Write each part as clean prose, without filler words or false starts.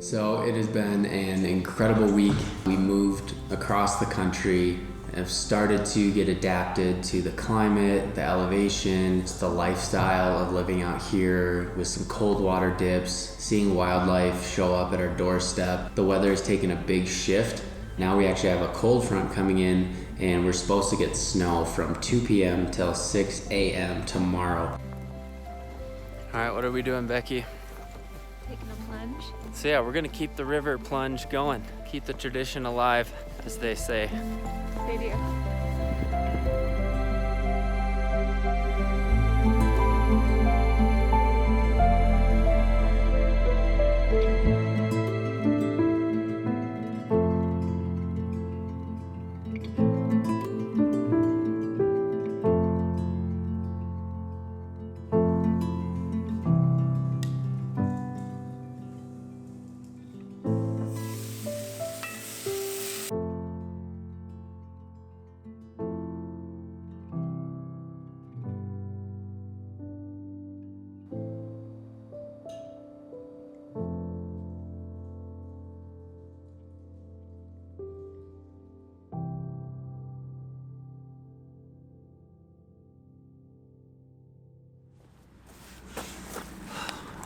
So it has been an incredible week. We moved across the country, have started to get adapted to the climate, the elevation, the lifestyle of living out here with some cold water dips, seeing wildlife show up at our doorstep. The weather has taken a big shift. Now we actually have a cold front coming in and we're supposed to get snow from 2 p.m. till 6 a.m. tomorrow. All right, what are we doing, Becky? Taking a plunge. So yeah, we're gonna keep the river plunge going. Keep the tradition alive, as they say. They do.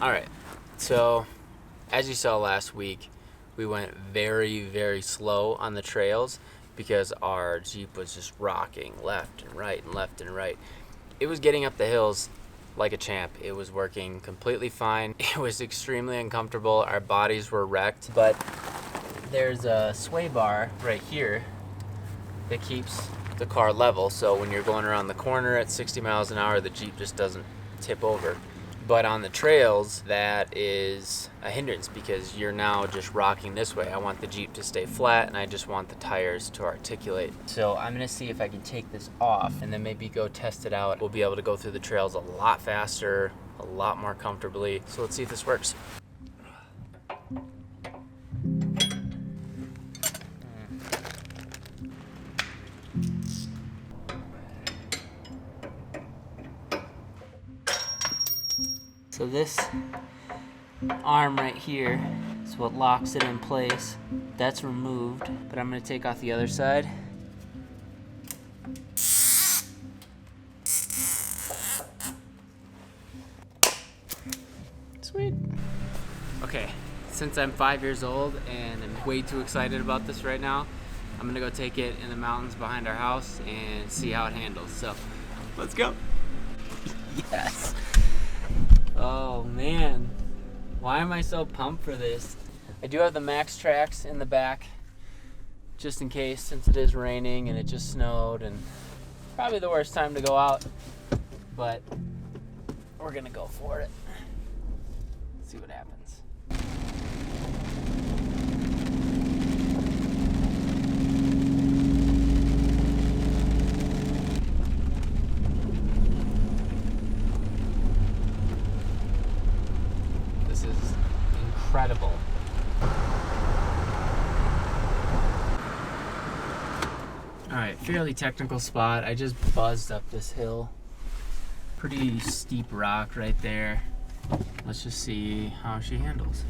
All right, so as you saw last week, we went very, very slow on the trails because our Jeep was just rocking left and right and left and right. It was getting up the hills like a champ. It was working completely fine. It was extremely uncomfortable. Our bodies were wrecked, but there's a sway bar right here that keeps the car level. So when you're going around the corner at 60 miles an hour, the Jeep just doesn't tip over. But on the trails, that is a hindrance because you're now just rocking this way. I want the Jeep to stay flat and I just want the tires to articulate. So I'm gonna see if I can take this off and then maybe go test it out. We'll be able to go through the trails a lot faster, a lot more comfortably. So let's see if this works. So this arm right here is what locks it in place. That's removed, but I'm gonna take off the other side. Sweet. Okay, since I'm 5 years old and I'm way too excited about this right now, I'm gonna go take it in the mountains behind our house and see how it handles. So, let's go. Yes. Oh man, why am I so pumped for this? I do have the Max Tracks in the back, just in case, since it is raining and it just snowed and probably the worst time to go out, but we're gonna go for it. See what happens. Incredible. All right, fairly technical spot. I just buzzed up this hill. Pretty steep rock right there. Let's just see how she handles.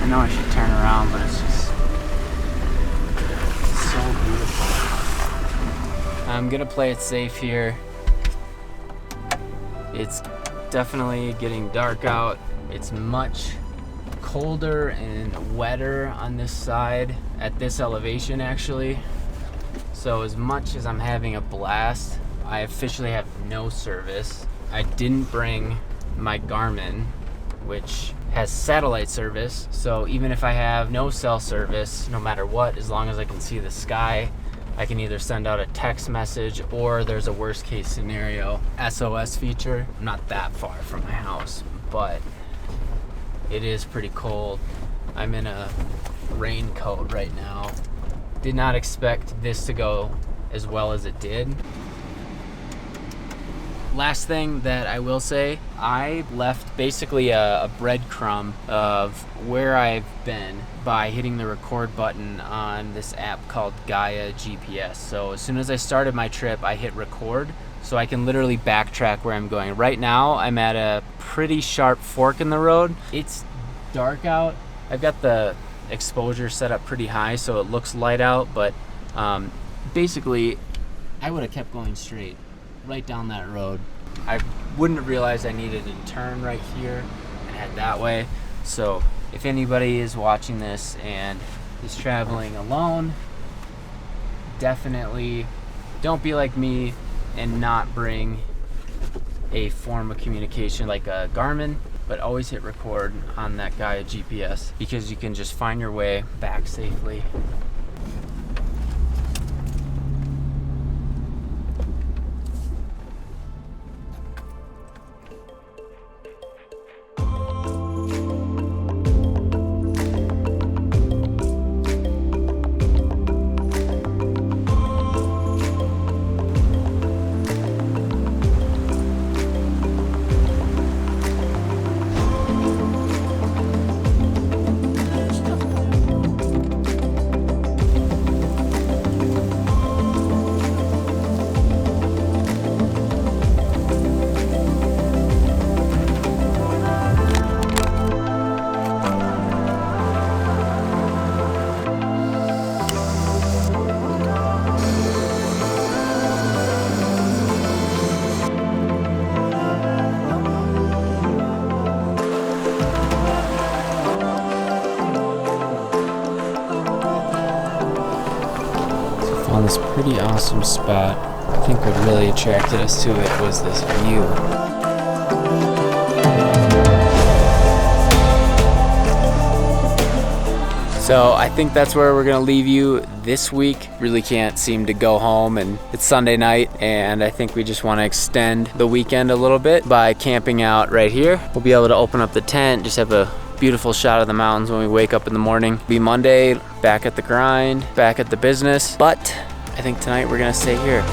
I know I should turn around, but it's just so beautiful. I'm gonna play it safe here. It's definitely getting dark out. It's much colder and wetter on this side at this elevation actually. So as much as I'm having a blast, I officially have no service. I didn't bring my Garmin, which has satellite service, so even if I have no cell service, no matter what, as long as I can see the sky, I can either send out a text message, or there's a worst case scenario SOS feature. I'm not that far from my house, but it is pretty cold. I'm in a raincoat right now. Did not expect this to go as well as it did. Last thing that I will say, I left basically a breadcrumb of where I've been by hitting the record button on this app called Gaia GPS. So as soon as I started my trip, I hit record, so I can literally backtrack where I'm going. Right now, I'm at a pretty sharp fork in the road. It's dark out. I've got the exposure set up pretty high, so it looks light out, but basically, I would have kept going straight right down that road. I wouldn't have realized I needed to turn right here and head that way. So if anybody is watching this and is traveling alone, definitely don't be like me and not bring a form of communication like a Garmin, but always hit record on that Gaia GPS, because you can just find your way back safely. Found this pretty awesome spot. I think what really attracted us to it was this view. So I think that's where we're gonna leave you this week. Really can't seem to go home, and it's Sunday night, and I think we just wanna extend the weekend a little bit by camping out right here. We'll be able to open up the tent, just have a beautiful shot of the mountains when we wake up in the morning. Be Monday, back at the grind, back at the business, but I think tonight we're gonna stay here.